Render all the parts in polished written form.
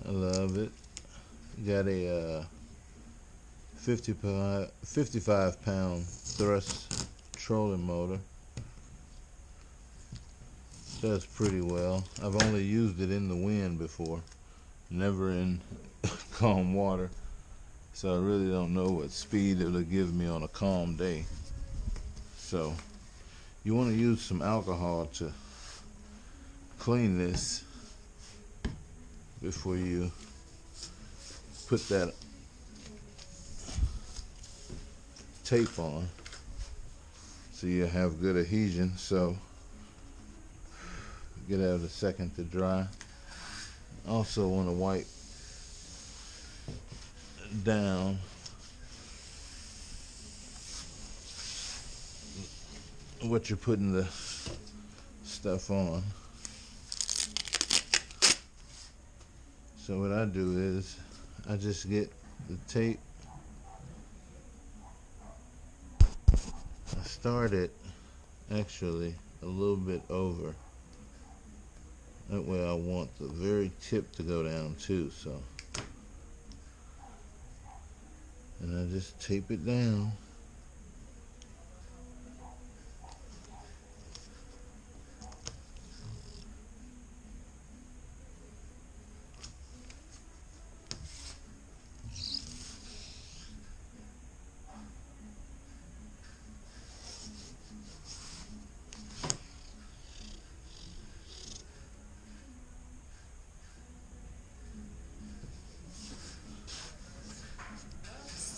I love it. Got a 55 pound thrust trolling motor. Does pretty well. I've only used it in the wind before, never in calm water, so I really don't know what speed it'll give me on a calm day. So you want to use some alcohol to clean this before you put that tape on, so you have good adhesion. So get out a second to dry. Also want to wipe down what you're putting the stuff on. So what I do is I just get the tape. I start it actually a little bit over. That way I want the very tip to go down too, so. And I just tape it down.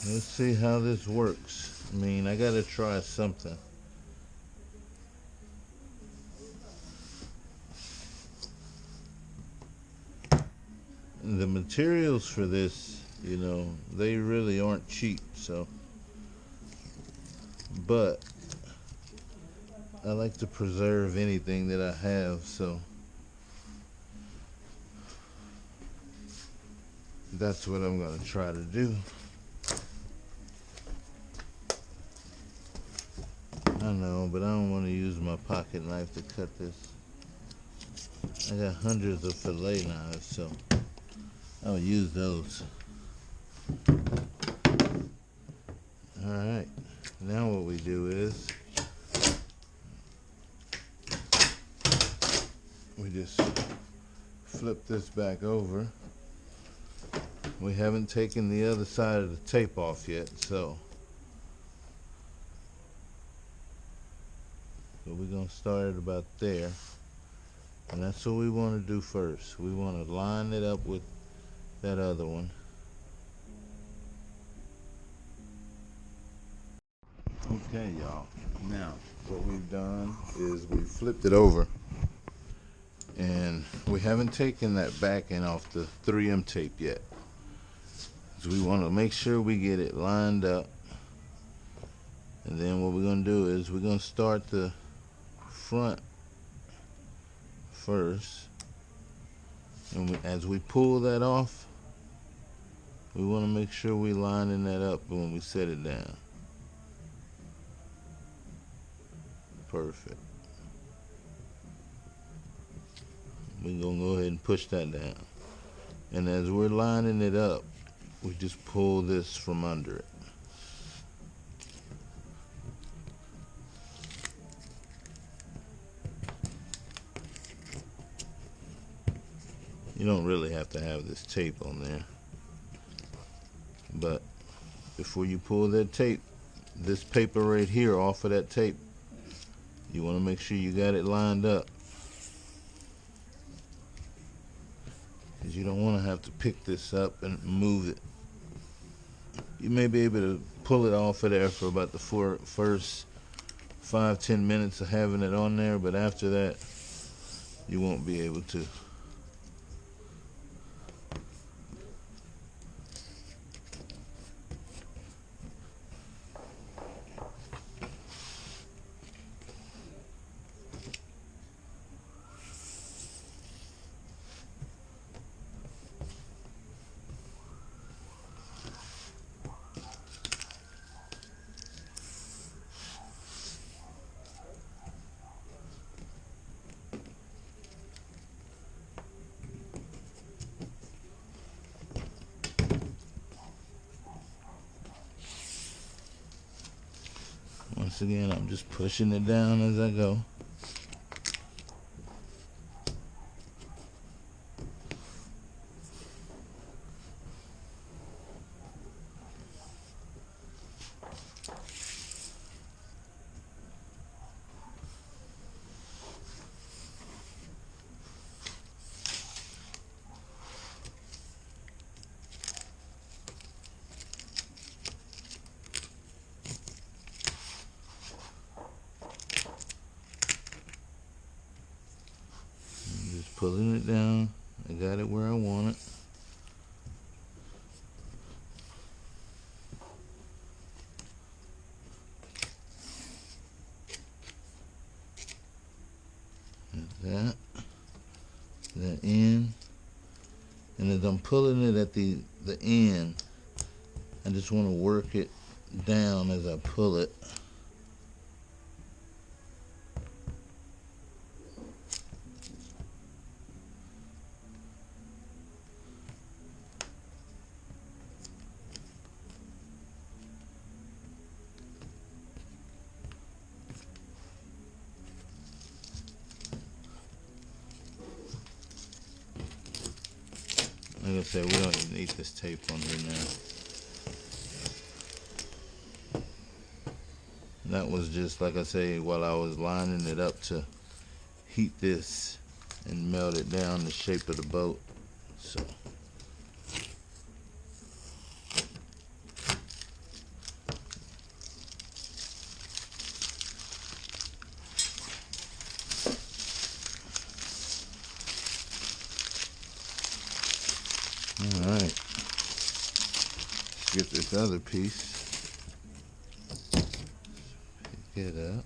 Let's see how this works. I mean, I gotta try something. The materials for this, you know, they really aren't cheap, so. But I like to preserve anything that I have, so that's what I'm gonna try to do. I know, but I don't want to use my pocket knife to cut this. I got hundreds of fillet knives, so I'll use those. Alright, now what we do is we just flip this back over. We haven't taken the other side of the tape off yet, so we're going to start it about there. And that's what we want to do first. We want to line it up with that other one. Okay, y'all. Now, what we've done is we flipped it over. And we haven't taken that backing off the 3M tape yet. So we want to make sure we get it lined up. And then what we're going to do is we're going to start the front first, and as we pull that off, we want to make sure we lining that up when we set it down. Perfect. We're gonna go ahead and push that down, and as we're lining it up, we just pull this from under it. You don't really have to have this tape on there, but before you pull that tape, this paper right here off of that tape, you want to make sure you got it lined up, because you don't want to have to pick this up and move it. You may be able to pull it off of there for about the first 5-10 minutes of having it on there, but after that you won't be able to. Once again, I'm just pushing it down as I go. Pulling it down. I got it where I want it. Like that end. And as I'm pulling it at the end, I just want to work it down as I pull it. Like I said, we don't even need this tape on here now. That was just, like I say, while I was lining it up to heat this and melt it down the shape of the boat. So. Alright, let's get this other piece, pick it up.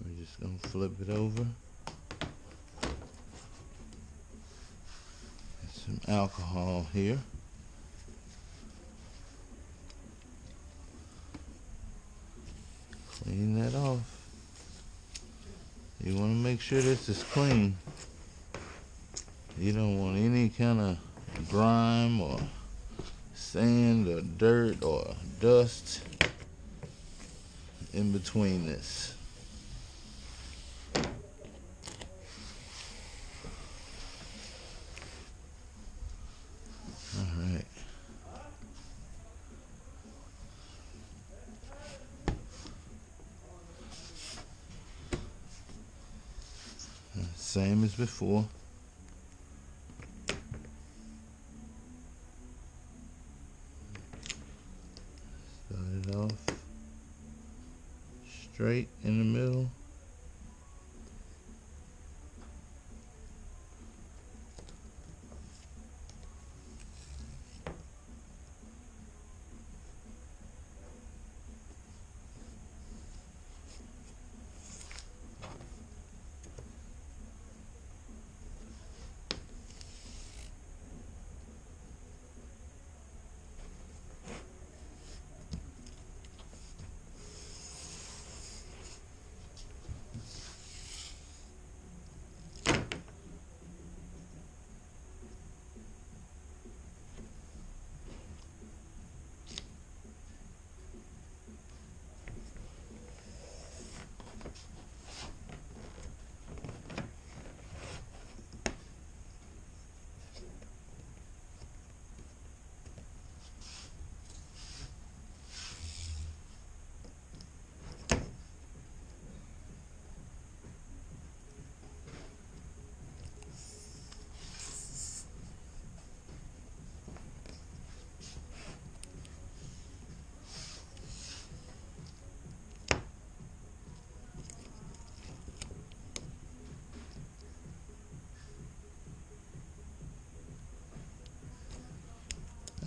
We're just going to flip it over. Some alcohol here. Clean that off. You want to make sure this is clean. You don't want any kind of grime or sand or dirt or dust in between this. Alright. Same as before. Start it off straight in the middle.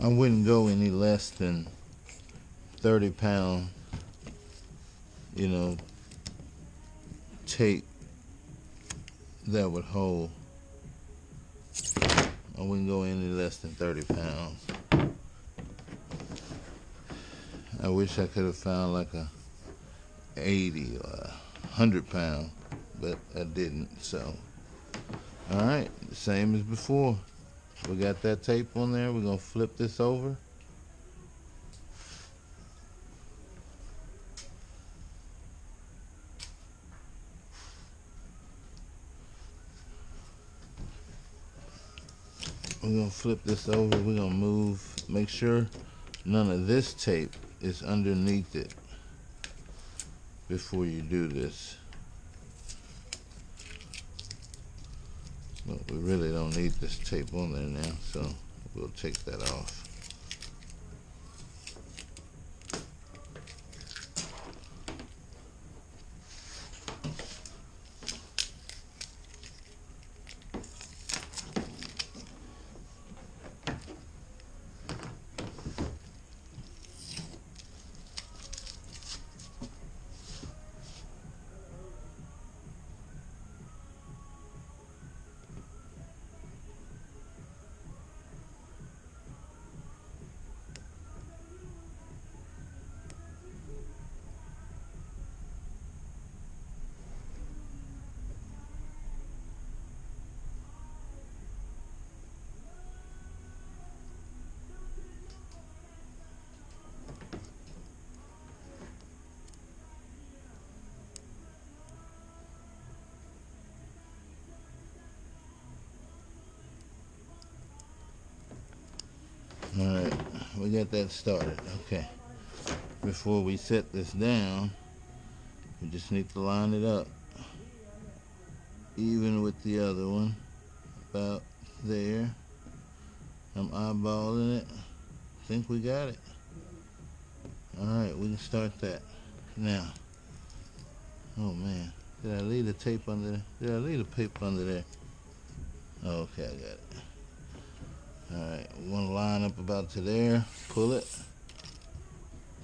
I wouldn't go any less than 30 pound, you know, tape that would hold. I wouldn't go any less than 30 pounds. I wish I could have found like a 80 or 100 pound, but I didn't. So, all right, same as before. We got that tape on there. We're gonna flip this over. We're gonna flip this over. We're gonna move, make sure none of this tape is underneath it before you do this. But we really don't need this tape on there now, so we'll take that off. All right, we got that started. Okay, before we set this down, we just need to line it up even with the other one, about there. I'm eyeballing it. Think we got it. All right, we can start that now. Oh man, did I leave the tape under there? Did I leave the paper under there? Okay, I got it. Alright, we want to line up about to there, pull it,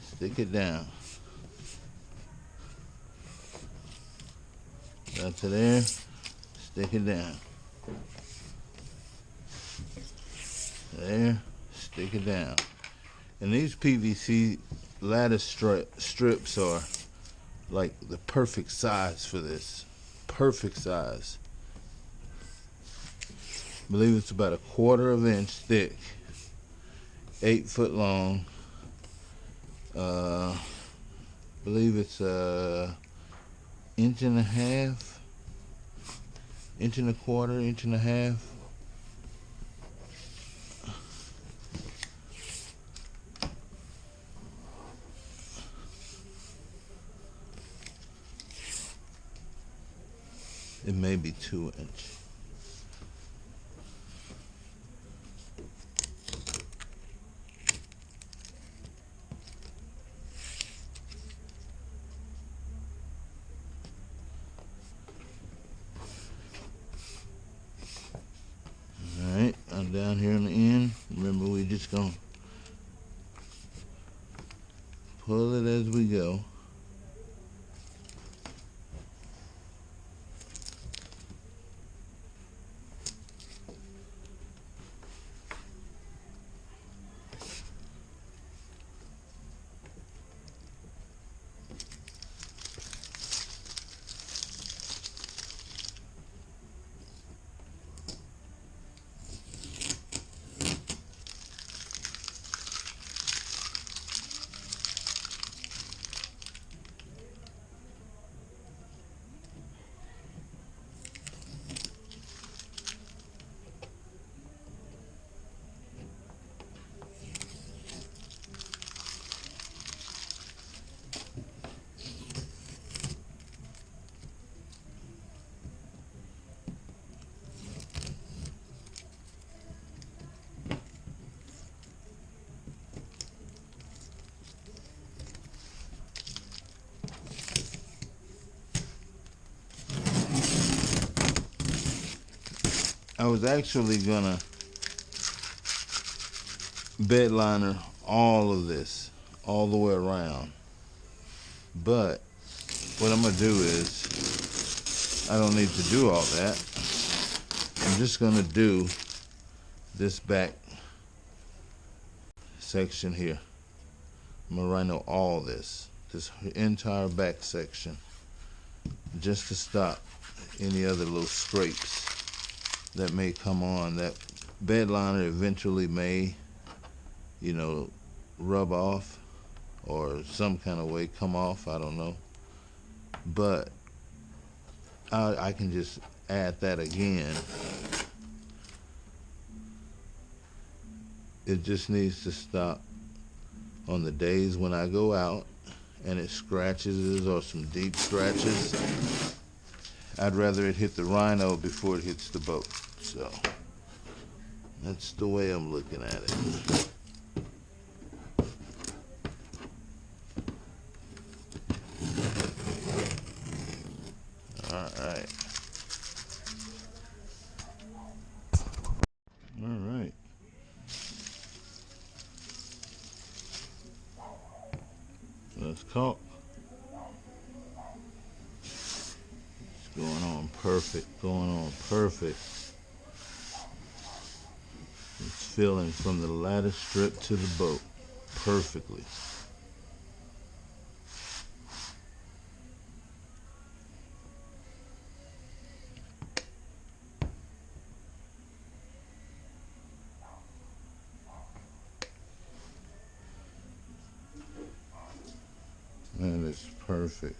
stick it down. About to there, stick it down. There, stick it down. And these PVC lattice strips are like the perfect size for this. Perfect size. I believe it's about 1/4 of an inch thick, 8 foot long. I believe it's inch and a half, inch and a quarter, inch and a half. It may be 2 inch. Alright, I'm down here on the end. Remember, we just gonna pull it as we go. I was actually gonna bed liner all of this all the way around, but what I'm gonna do is I don't need to do all that. I'm just gonna do this back section here I'm gonna rhino all this entire back section, just to stop any other little scrapes that may come on. That bed liner eventually may, you know, rub off or some kind of way come off, I don't know. But I can just add that again. It just needs to stop on the days when I go out and it scratches or some deep scratches. I'd rather it hit the rhino before it hits the boat. So that's the way I'm looking at it. All right. All right. Let's caulk. It's going on perfect, going on perfect. It's filling from the lattice strip to the boat perfectly. That is perfect.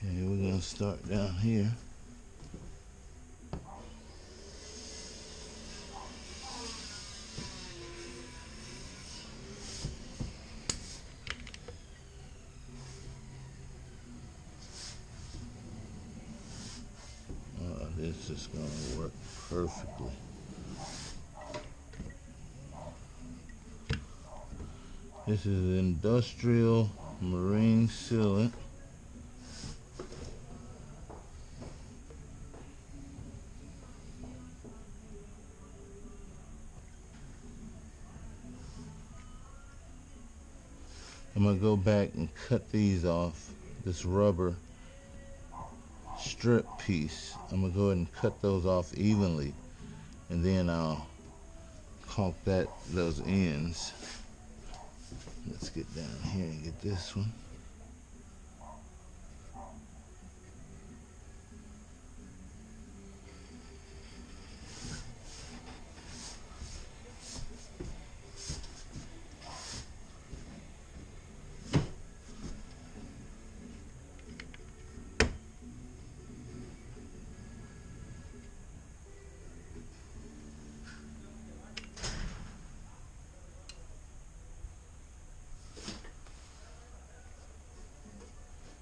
Okay, we're gonna start down here. This is gonna work perfectly. This is industrial marine sealant. I'm gonna go back and cut these off, this rubber strip piece. I'm gonna go ahead and cut those off evenly, and then I'll caulk those ends. Let's get down here and get this one.